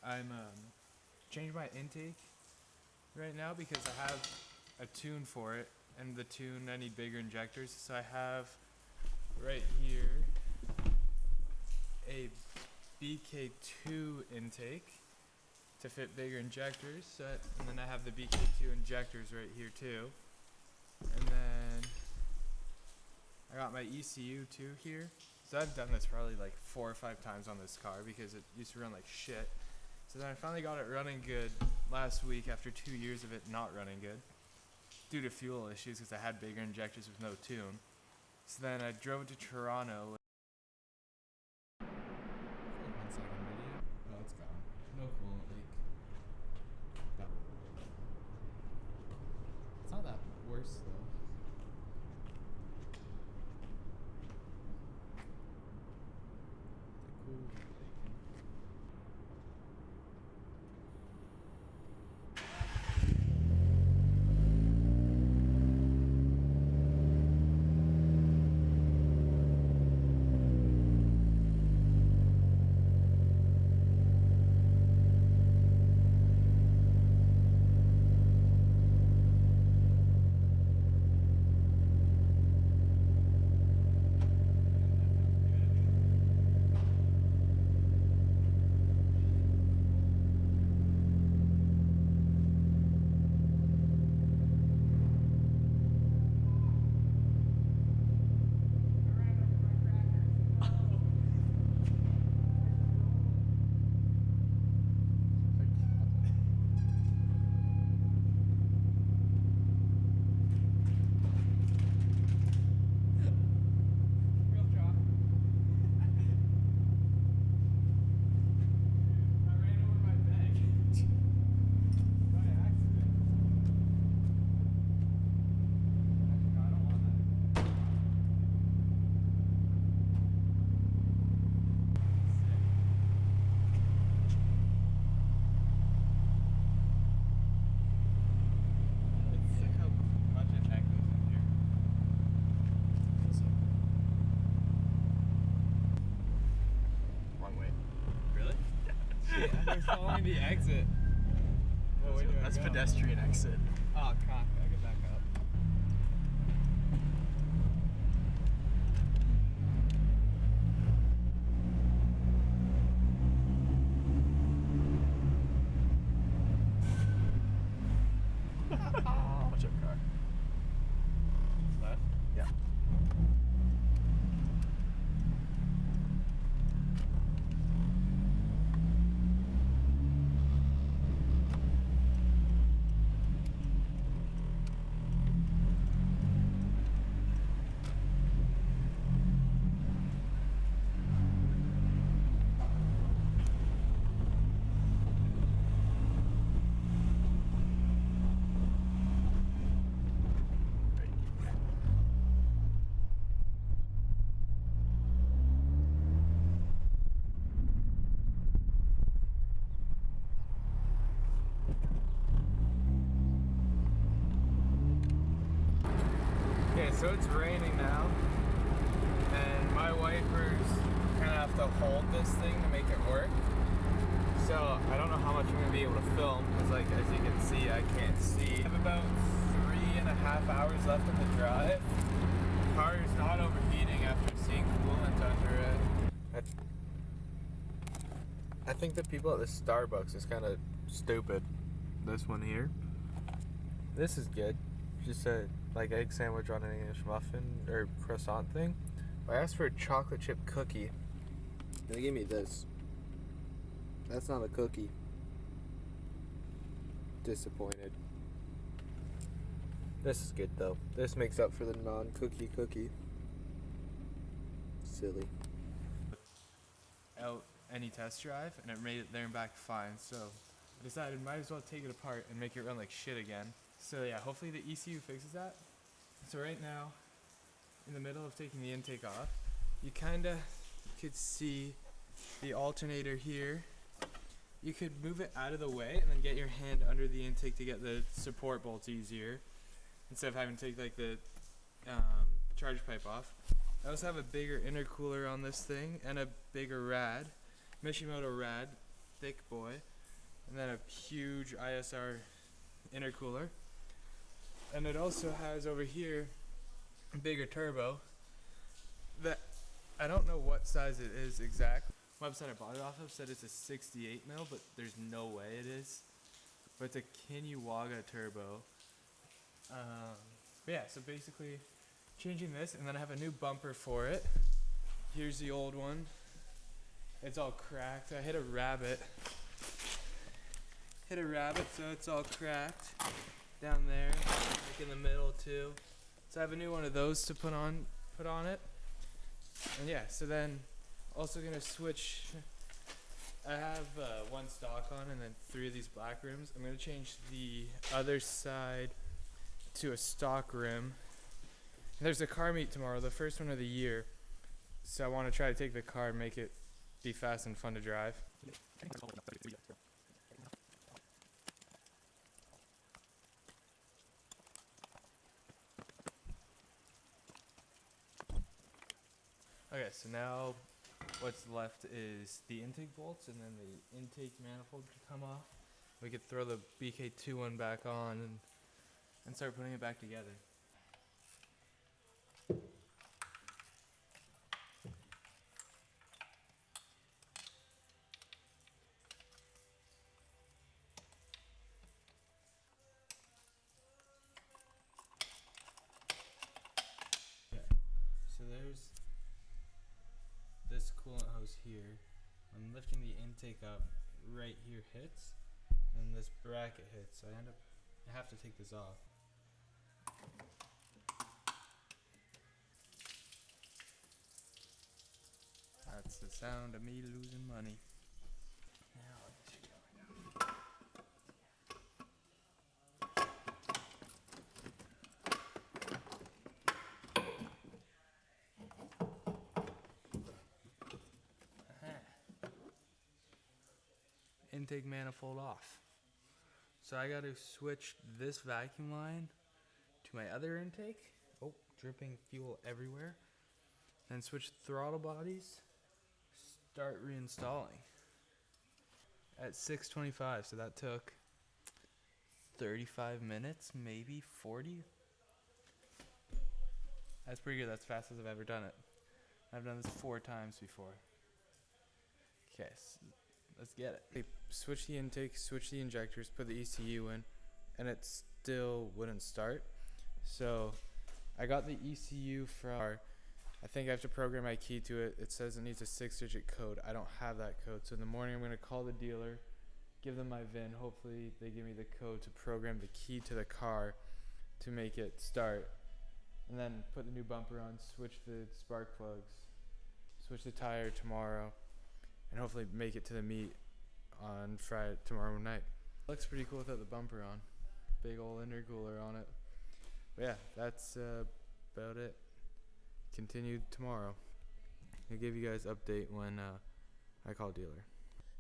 I'm changing my intake right now because I have a tune for it, and the tune I need bigger injectors. So I have right here a BK2 intake to fit bigger injectors, and then I have the BK2 injectors right here too, and then I got my ECU too here. So I've done this probably like 4 or 5 times on this car because it used to run like shit. So then I finally got it running good last week after 2 years of it not running good due to fuel issues because I had bigger injectors with no tune. So then I drove it to Toronto. 1-second video. Oh, it's gone. No coolant leak. No. It's not that worse though. Cool. I'm following the exit. Oh, that's pedestrian exit. Oh, cock. I can back up. Watch out, car. Left? Yeah. Okay, so it's raining now, and my wipers kind of have to hold this thing to make it work. So I don't know how much I'm going to be able to film, because like as you can see, I can't see. I have about 3.5 hours left on the drive. The car is not overheating after seeing coolant under it. I think the people at the Starbucks is kind of stupid. This one here. This is good. Just a like egg sandwich on an English muffin or croissant thing. I asked for a chocolate chip cookie. They gave me this. That's not a cookie. Disappointed. This is good though. This makes up for the non-cookie cookie. Silly. Out any test drive and it made it there and back fine, so I decided might as well take it apart and make it run like shit again. So yeah, hopefully the ECU fixes that. So right now, in the middle of taking the intake off, you kinda could see the alternator here. You could move it out of the way and then get your hand under the intake to get the support bolts easier, instead of having to take like the charge pipe off. I also have a bigger intercooler on this thing and a bigger rad, Mishimoto rad, thick boy. and then a huge ISR intercooler. And it also has over here a bigger turbo that I don't know what size it is exact. Website I bought it off of said it's a 68 mil, but there's no way it is. But it's a Kinuwaga turbo. But yeah, so basically changing this, and then I have a new bumper for it. Here's the old one. It's all cracked. I hit a rabbit, so it's all cracked down there, like in the middle too. So I have a new one of those to put on it. And yeah, so then also gonna switch. I have one stock on and then 3 of these black rims. I'm gonna change the other side to a stock rim. And there's a car meet tomorrow, the first one of the year. So I want to try to take the car and make it be fast and fun to drive. Okay, so now what's left is the intake bolts and then the intake manifold to come off. We could throw the BK2 one back on and start putting it back together. So there's this coolant hose here. I'm lifting the intake up, right here hits, and this bracket hits. So I have to take this off. That's the sound of me losing money. Now this should go down. Intake manifold off. So I got to switch this vacuum line to my other intake. Oh, dripping fuel everywhere. Then switch throttle bodies. Start reinstalling. At 6:25, so that took 35 minutes, maybe 40. That's pretty good. That's the fastest I've ever done it. I've done this 4 times before. Okay, so let's get it. Switch the intake, switch the injectors, put the ECU in, and it still wouldn't start. So I got the ECU from, I think I have to program my key to it. It says it needs a 6-digit code. I don't have that code. So in the morning I'm going to call the dealer, give them my VIN. Hopefully they give me the code to program the key to the car to make it start. And then put the new bumper on, switch the spark plugs, switch the tire tomorrow, and hopefully make it to the meet on Friday, tomorrow night. Looks pretty cool without the bumper on. Big old intercooler on it. But yeah, that's about it. Continued tomorrow. I'll give you guys update when I call dealer.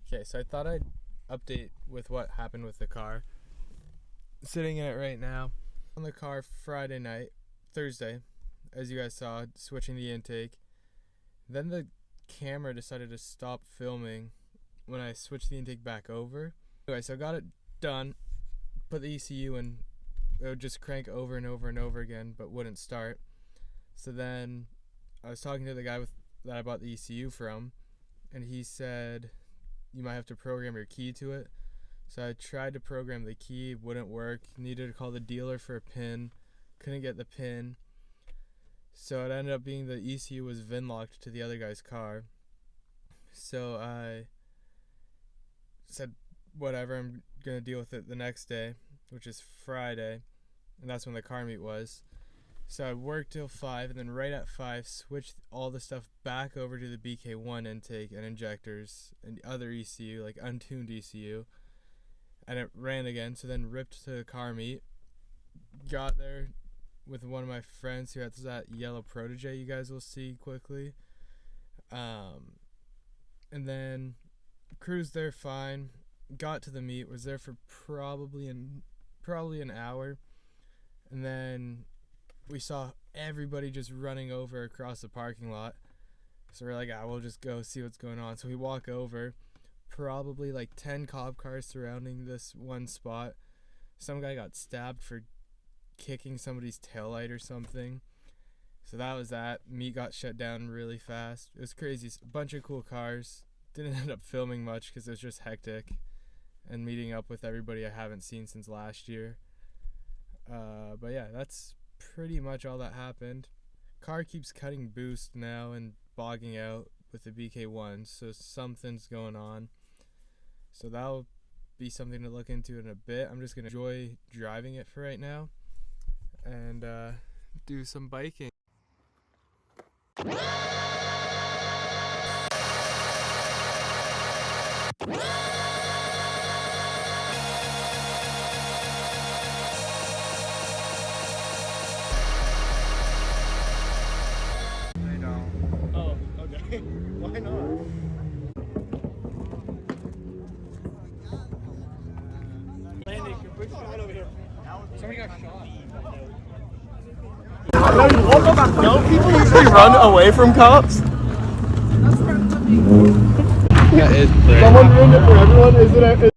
Okay, so I thought I'd update with what happened with the car. Sitting in it right now. On the car Friday night, Thursday, as you guys saw, switching the intake. Then the camera decided to stop filming when I switched the intake back over. Anyway, so I got it done, put the ECU in, it would just crank over and over and over again, but wouldn't start. So then I was talking to the guy that I bought the ECU from, and he said, you might have to program your key to it. So I tried to program the key, wouldn't work, needed to call the dealer for a pin, couldn't get the pin. So it ended up being the ECU was VIN locked to the other guy's car. So I said, whatever, I'm going to deal with it the next day, which is Friday. And that's when the car meet was. So I worked till 5, and then right at 5, switched all the stuff back over to the BK1 intake and injectors and the other ECU, like untuned ECU. And it ran again, so then ripped to the car meet. Got there with one of my friends who has that yellow Protege you guys will see quickly. And then cruised there fine. Got to the meet, was there for probably an hour. And then we saw everybody just running over across the parking lot. So we're like, we'll just go see what's going on. So we walk over. probably like 10 cop cars surrounding this one spot. Some guy got stabbed for kicking somebody's taillight or something. So that was that. Meet got shut down really fast. It was crazy. A bunch of cool cars. Didn't end up filming much because it was just hectic and meeting up with everybody I haven't seen since last year. But yeah, that's pretty much all that happened. Car keeps cutting boost now and bogging out with the BK1, so something's going on. So that'll be something to look into in a bit. I'm just gonna enjoy driving it for right now and do some biking. Oh, okay. Why not? Landing, quick shot over here. Somebody got shot. Don't people usually run away from cops? Someone ruined it for everyone, isn't it?